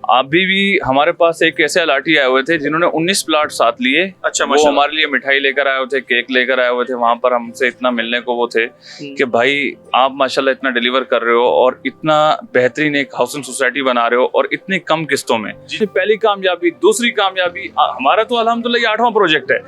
अभी भी हमारे पास एक ऐसे अलाटी आए हुए थे जिन्होंने 19 प्लाट साथ लिए। अच्छा, वो हमारे लिए मिठाई लेकर आए हुए थे, केक लेकर आए हुए थे। वहां पर हमसे इतना मिलने को वो थे कि भाई आप माशाल्लाह इतना डिलीवर कर रहे हो और इतना बेहतरीन एक हाउसिंग सोसाइटी बना रहे हो और इतनी कम किस्तों में। पहली कामयाबी, दूसरी कामयाबी, हमारा तो अल्हम्दुलिल्लाह ये 8वां प्रोजेक्ट है।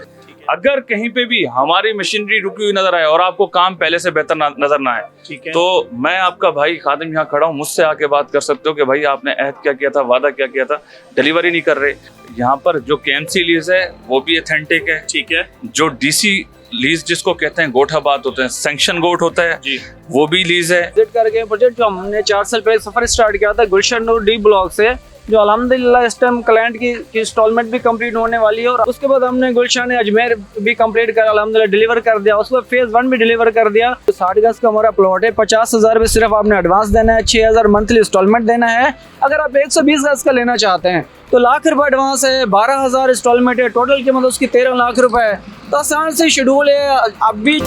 अगर कहीं पे भी हमारी मशीनरी रुकी हुई नजर आए और आपको काम पहले से बेहतर नजर ना आए, तो मैं आपका भाई खादिम यहाँ खड़ा हूँ, मुझसे आके बात कर सकते हो कि भाई आपने अहद क्या किया था, वादा क्या किया था, डिलीवरी नहीं कर रहे। यहाँ पर जो KMC लीज है वो भी ऑथेंटिक है। ठीक है। जो DC लीज जिसको कहते हैं गोठाबाद होते हैं, सैंक्शन गोट होता है जी, वो भी लीज है। विजिट करके प्रोजेक्ट जो हमने 4 साल पहले सफर स्टार्ट किया था गुलशन नूर D ब्लॉक से, जो अल्हम्दुलिल्लाह इस टाइम क्लाइंट की इंस्टॉलमेंट भी कंप्लीट होने वाली है। और उसके बाद हमने गुलशन अजमेर भी कंप्लीट कर अल्हम्दुलिल्लाह डिलीवर कर दिया। उसके बाद फेज 1 भी डिलीवर कर दिया। 60 गज का हमारा प्लॉट है। 50,000 रुपये सिर्फ आपने एडवांस देना है, 6,000 मंथली इंस्टॉलमेंट देना है। अगर आप 120 गज का लेना चाहते हैं तो लाख रुपए एडवांस है, 12,000 इंस्टॉलमेंट है, टोटल कीमत उसकी 13 लाख रुपए है। तो आसान से शेड्यूल है। अब भी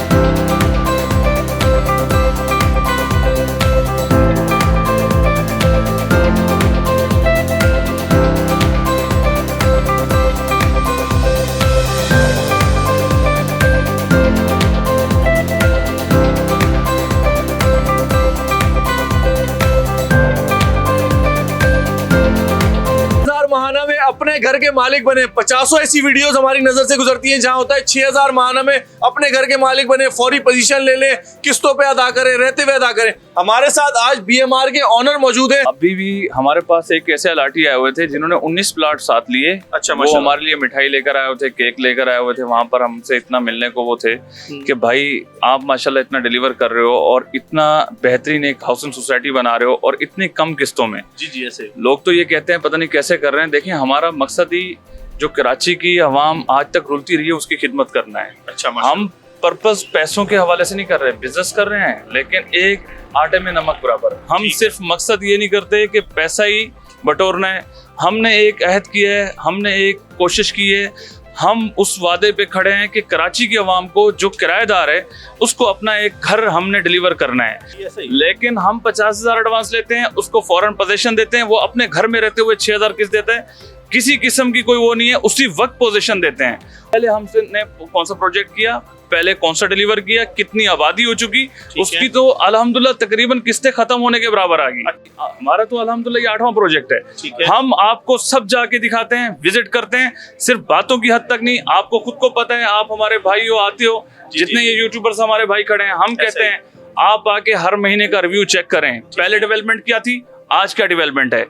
महाना में अपने घर के मालिक बने। 50 ऐसी वीडियोस हमारी नजर से गुजरती हैं जहां होता है 6,000 महाना में अपने घर के मालिक बने, फौरी पोजीशन ले ले, किस्तों पे अदा करें, रहते हुए अदा करें। हमारे साथ आज BMR के ऑनर मौजूद है। अभी भी हमारे पास एक ऐसे अलाटी आए हुए थे जिन्होंने 19 प्लाट साथ लिए। अच्छा, वो हमारे लिए मिठाई लेकर आए हुए थे, केक लेकर आए हुए थे। वहां पर हमसे इतना मिलने को वो थे कि भाई आप माशाल्लाह इतना डिलीवर कर रहे हो और इतना बेहतरीन एक हाउसिंग सोसाइटी बना रहे हो और इतनी कम किस्तों में। जी ऐसे लोग तो ये कहते हैं पता नहीं कैसे कर रहे हैं। देखिए हमारा मकसद ही जो कराची की अवाम आज तक रुलती रही है उसकी खिदमत करना है। अच्छा, हम पर्पस पैसों के हवाले से नहीं कर रहे, बिजनेस कर रहे हैं, लेकिन एक आटे में नमक बराबर। हम सिर्फ मकसद ये नहीं करते कि पैसा ही बटोरना है। हमने एक अहद किया है, हमने एक कोशिश की है, हम उस वादे पे खड़े हैं कि कराची की अवाम को जो किराएदार है उसको अपना एक घर हमने डिलीवर करना है। लेकिन हम 50,000 एडवांस लेते हैं, उसको फौरन पोजीशन देते हैं, वो अपने घर में रहते हुए 6,000 किस्त देते हैं। किसी किस्म की कोई वो नहीं है, उसी वक्त पोजीशन देते हैं। पहले हमसे ने कौन सा प्रोजेक्ट किया, पहले कौन सा डिलीवर किया, कितनी आबादी हो चुकी, उसकी तो अल्हम्दुलिल्लाह तकरीबन किस्तें खत्म होने के बराबर आ गई। हमारा तो अल्हम्दुलिल्लाह ये 8वां प्रोजेक्ट है। हम आपको सब जाके दिखाते हैं, विजिट करते हैं, सिर्फ बातों की हद तक नहीं। आपको खुद को पता है, आप हमारे भाई हो, आते हो, जितने ये यूट्यूबर्स हमारे भाई खड़े हैं, हम कहते हैं आप आके हर महीने का रिव्यू चेक करें। पहले डेवलपमेंट क्या थी, आज क्या डेवलपमेंट है।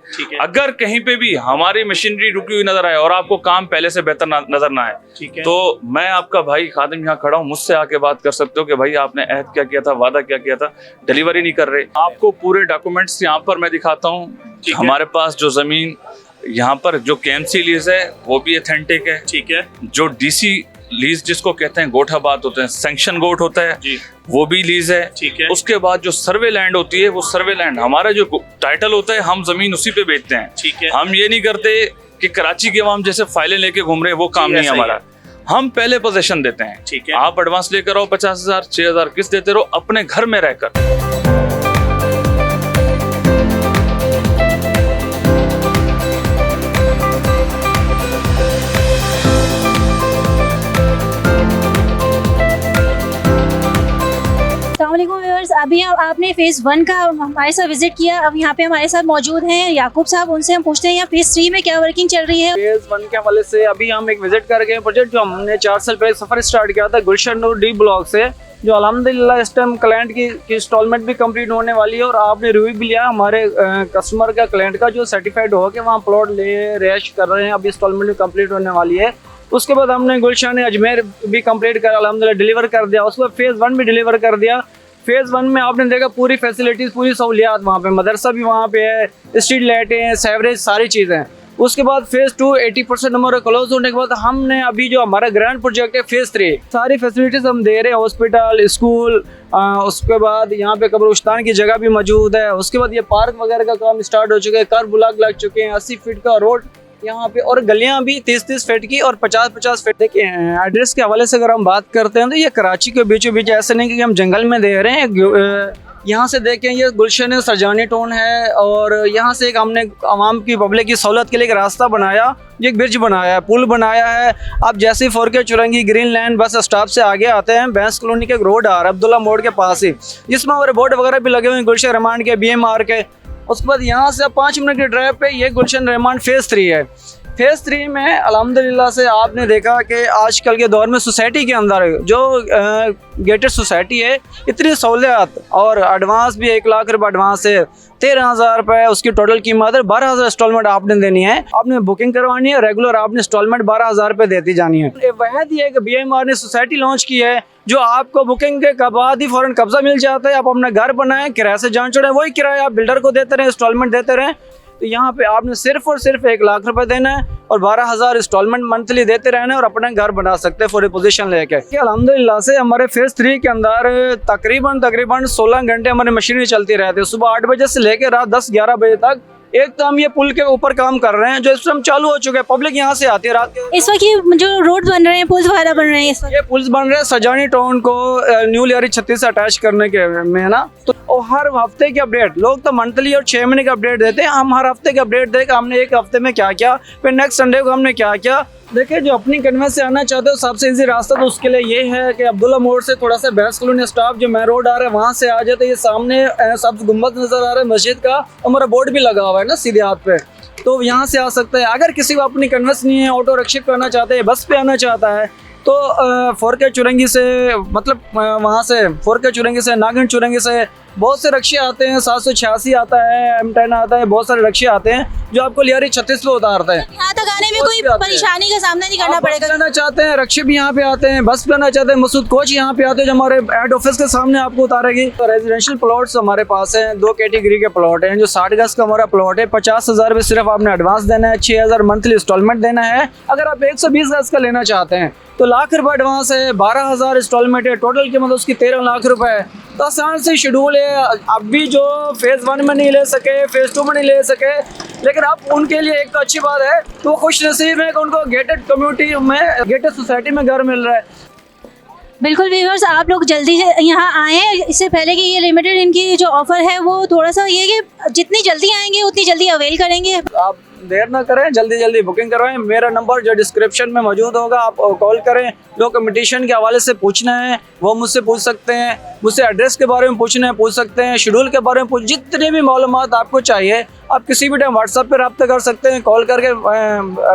अगर कहीं पे भी हमारी मशीनरी रुकी हुई नजर आए और आपको काम पहले से बेहतर नजर ना आए, तो मैं आपका भाई खादिम यहाँ खड़ा हूँ, मुझसे आके बात कर सकते हो कि भाई आपने अहद क्या किया था, वादा क्या किया था, डिलीवरी नहीं कर रहे। आपको पूरे डॉक्यूमेंट्स यहाँ पर मैं दिखाता हूँ। हमारे पास जो जमीन यहाँ पर जो KMC लीज है वो भी ऑथेंटिक है। ठीक है। जो DC लीज जिसको कहते हैं गोठाबाद होते हैं, सैंक्शन गोट होता है जी, वो भी लीज है। ठीक है। उसके बाद जो सर्वे लैंड होती है, वो सर्वे लैंड हमारा जो टाइटल होता है, हम जमीन उसी पे बेचते हैं। ठीक है। हम ये नहीं करते कि कराची के अवाम जैसे फाइलें लेके घूम रहे हैं, वो काम नहीं हमारा। हम पहले पोजीशन देते हैं। ठीक है। आप एडवांस लेकर आओ 50,000, 6,000 किस्त देते रहो अपने घर में रहकर। व्यूअर्स, अभी आपने फेज 1 का हमारे साथ विजिट किया। अब यहाँ पे हमारे साथ मौजूद हैं याकूब साहब, उनसे हम पूछते हैं यहाँ फेज 3 में क्या वर्किंग चल रही है। फेज 1 के हवाले से अभी हम एक विजिट कर गए प्रोजेक्ट जो हमने 4 साल पहले सफर स्टार्ट किया था गुलशन नूर D ब्लॉक से, जो अल्हम्दुलिल्लाह इस टाइम क्लाइंट की इंस्टॉलमेंट भी कंप्लीट होने वाली है। और आपने रिव्यू भी लिया हमारे कस्टमर का, क्लाइंट का, जो सर्टिफाइड हो के वहाँ प्लॉट ले रैश कर रहे हैं। अभी इंस्टॉलमेंट भी कंप्लीट होने वाली है। उसके बाद हमने गुलशन अजमेर भी कंप्लीट कर अल्हम्दुलिल्लाह डिलीवर कर दिया। उसके बाद फेज 1 भी डिलीवर कर दिया। फेज 1 में आपने देखा पूरी फैसिलिटीज, पूरी सहूलियात वहाँ पे, मदरसा भी वहाँ पे है, स्ट्रीट लाइटें हैं, सेवरेज, सारी चीज़ें हैं। उसके बाद फेज 2 80% नंबर क्लोज होने के बाद हमने अभी जो हमारा ग्रैंड प्रोजेक्ट है फेज 3, सारी फैसिलिटीज हम दे रहे हैं, हॉस्पिटल, स्कूल, उसके बाद यहाँ पे कब्रिस्तान की जगह भी मौजूद है। उसके बाद ये पार्क वगैरह का काम स्टार्ट हो चुका है, कार ब्लॉक लग चुके हैं, 80 फीट का रोड यहाँ पे, और गलियां भी 30-30 फीट की और 50-50 फीट। देखिए एड्रेस के हवाले से अगर हम बात करते हैं तो ये कराची के बीचों बीच, ऐसे नहीं कि हम जंगल में दे रहे हैं, यहाँ से देखें ये गुलशन सरजानी टाउन है और यहाँ से एक हमने आवाम की पब्लिक की सहूलत के लिए एक रास्ता बनाया, ये एक ब्रिज बनाया है, पुल बनाया है। आप जैसे 4K Chowrangi green land bus stop से आगे आते हैं, बैंस कॉलोनी के एक रोड आ रहा है अब्दुल्ला मोड़ के पास ही, जिसमें हमारे बोर्ड वगैरह भी लगे हुए हैं गुलशन रहमान के, BMR के। उसके बाद यहाँ से 5 मिनट की ड्राइव पे ये गुलशन रहमान फेज़ 3 है। फेज़ 3 में अल्हम्दुलिल्लाह से आपने देखा कि आजकल के दौर में सोसाइटी के अंदर जो गेटेड सोसाइटी है, इतनी सहूलियत और एडवांस भी 1 लाख रुपये एडवांस है, 13,000 रुपये उसकी टोटल कीमत है, 12,000 इंस्टॉलमेंट आपने देनी है, आपने बुकिंग करवानी है, रेगुलर आपने इंस्टॉलमेंट 12,000 रुपये देती जानी है। वह ये कि BMR ने सोसाइटी लॉन्च की है जो आपको बुकिंग के बाद ही फ़ौरन कब्जा मिल जाता है। आप अपना घर बनाएं, किराए से जान छोड़ें, वही किराया आप बिल्डर को देते रहें, इंस्टॉलमेंट देते रहें। तो यहाँ पे आपने सिर्फ और सिर्फ 1 लाख रुपए देना है और 12,000 इंस्टॉलमेंट मंथली देते रहना है और अपना घर बना सकते हैं फॉर पोजीशन लेके। अल्हम्दुलिल्लाह से हमारे फेज़ 3 के अंदर तकरीबन 16 घंटे हमारी मशीनें चलती रहती है, सुबह 8 बजे से लेकर रात 10-11 बजे तक। एक तो हम ये पुल के ऊपर काम कर रहे हैं जो इस टाइम चालू हो चुके हैं, पब्लिक यहाँ से आती है रात के। इस वक्त ये जो रोड बन रहे हैं, पुल वगैरह बन रहे हैं, इस वक्त ये पुल्स बन रहे हैं सरजानी टाउन को न्यू लियारी 36 से अटैच करने के में है ना। तो हर हफ्ते की अपडेट, लोग तो मंथली और 6 महीने का अपडेट देते हैं, हम हर हफ्ते की अपडेट देकर हमने एक हफ्ते में क्या किया, फिर नेक्स्ट संडे को हमने क्या किया। देखिए जो अपनी कन्वेंस से आना चाहते हो सबसे इजी रास्ता तो उसके लिए ये है कि अब्दुल्ला मोड़ से थोड़ा सा बैंस कॉलोनी स्टॉप जो मेन रोड आ रहा है वहाँ से आ जाते। ये सामने सब्ज गुम्बद नज़र आ रहा है मस्जिद का, हमारा बोर्ड भी लगा हुआ है ना सीधे हाथ पे, तो यहाँ से आ सकते हैं। अगर किसी को अपनी कन्वेंस नहीं है, ऑटो रिक्शा करना चाहते हैं, बस पे आना चाहता है, तो 4K चुरंगी से मतलब वहाँ से 4K चुरंगी से नागिन चुरंगी से बहुत से रक्शे आते हैं, 786 आता है, M10 आता है, बहुत सारे रक्शे आते हैं जो आपको लियारी 36 पे उतारते हैं। यहाँ तक आने में कोई परेशानी का सामना नहीं करना पड़ेगा। लेना चाहते हैं रक्शे भी यहाँ पे आते हैं, बस लेना चाहते हैं मसूद कोच यहाँ पे आते हैं जो हमारे हेड ऑफिस के सामने आपको उतारेगी। तो रेजिडेंशियल प्लॉट्स हमारे पास हैं, 2 कैटेगरी के प्लॉट हैं। जो 60 गज का हमारा प्लॉट है 50,000 रुपये सिर्फ आपने एडवांस देना है, 6,000 मंथली इंस्टॉलमेंट देना है। अगर आप 120 गज का लेना चाहते हैं तो लाख रुपये एडवांस है, 12,000 इंस्टॉलमेंट है, टोटल कीमत उसकी 13 लाख रुपए है। तो आसान से शेड्यूल है। अभी जो फेज़ 1 में नहीं ले सके, फेज़ 2 में नहीं ले सके, लेकिन अब उनके लिए एक तो अच्छी बात है तो वो खुश नसीब है कि उनको गेटेड कम्युनिटी में, गेटेड सोसाइटी में घर मिल रहा है। बिल्कुल व्यूअर्स, आप लोग जल्दी से यहाँ आएँ, इससे पहले कि ये लिमिटेड इनकी जो ऑफर है वो थोड़ा सा ये कि जितनी जल्दी आएंगे उतनी जल्दी अवेल करेंगे। आप देर ना करें, जल्दी बुकिंग करवाएं। मेरा नंबर जो डिस्क्रिप्शन में मौजूद होगा, आप कॉल करें। जो कम्पिटिशन के हवाले से पूछना है वो मुझसे पूछ सकते हैं, मुझसे एड्रेस के बारे में पूछना है पूछ सकते हैं, शेड्यूल के बारे में जितनी भी मालूमात आपको चाहिए आप किसी भी टाइम व्हाट्सएप पे रब्ता कर सकते हैं, कॉल करके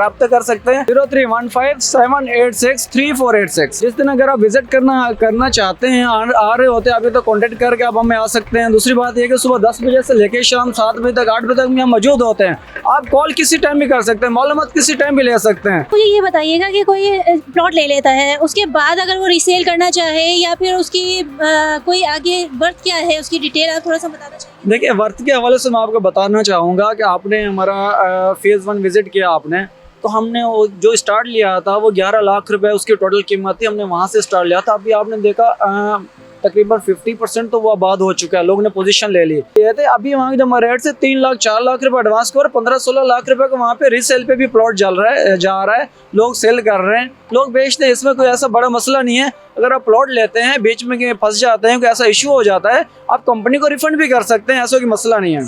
रब्ता कर सकते हैं। 0315-786-3486। जिस दिन अगर आप विजिट करना चाहते हैं, आ रहे होते हैं अभी तो कॉन्टेक्ट करके आप हमें आ सकते हैं। दूसरी बात यह कि सुबह 10 बजे से लेकर शाम 7 बजे तक 8 बजे तक हम मौजूद होते हैं। आप कॉल किसी टाइम भी कर सकते हैं, मालूमात किसी टाइम भी ले सकते हैं। मुझे ये बताइएगा कि कोई प्लॉट ले लेता है, उसके बाद अगर वो रीसेल करना चाहे या फिर उसकी कोई आगे वर्थ क्या है, उसकी डिटेल आप थोड़ा सा बताना चाहिए। देखिए वर्थ के हवाले से मैं आपको बताना चाहूँगा कि आपने हमारा फेज़ 1 विजिट किया आपने, तो हमने जो स्टार्ट लिया था वो 11 लाख रुपए उसकी टोटल कीमत थी, हमने वहाँ से स्टार्ट लिया था। अभी आपने देखा तकरीबन 50% तो वो आबाद हो चुका है, लोग ने पोजीशन ले ली। ये थे अभी वहाँ जब रेट से 3 लाख 4 लाख रुपए एडवांस को और 15-16 लाख रुपए को वहाँ पे रीसेल पे भी प्लॉट जा रहा है, लोग सेल कर रहे हैं, लोग बेचते हैं। इसमें कोई ऐसा बड़ा मसला नहीं है। अगर आप प्लॉट लेते हैं बीच में फंस जाते हैं, कोई ऐसा इशू हो जाता है, आप कंपनी को रिफंड भी कर सकते हैं, ऐसा कोई मसला नहीं है।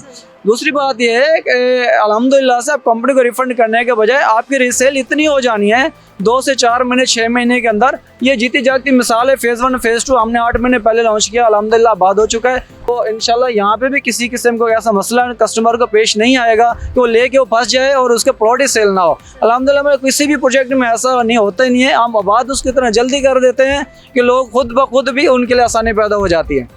दूसरी बात यह है कि अल्हम्दुलिल्लाह से आप कंपनी को रिफंड करने के बजाय आपकी रीसेल इतनी हो जानी है 2 से 4 महीने 6 महीने के अंदर। ये जीती जागती मिसाल है। फेज़ 1 फेज़ 2 हमने 8 महीने पहले लॉन्च किया, अल्हम्दुलिल्लाह आबाद हो चुका है। तो इंशाल्लाह यहाँ पे भी किसी किस्म को ऐसा मसला कस्टमर को पेश नहीं आएगा कि वो लेके वो फंस जाए और उसके प्लॉट ही सेल ना हो। अल्हम्दुलिल्लाह में किसी भी प्रोजेक्ट में ऐसा नहीं होता ही नहीं है। हम आबाद उसकी तरह जल्दी कर देते हैं कि लोग खुद ब खुद भी उनके लिए आसानी पैदा हो जाती है।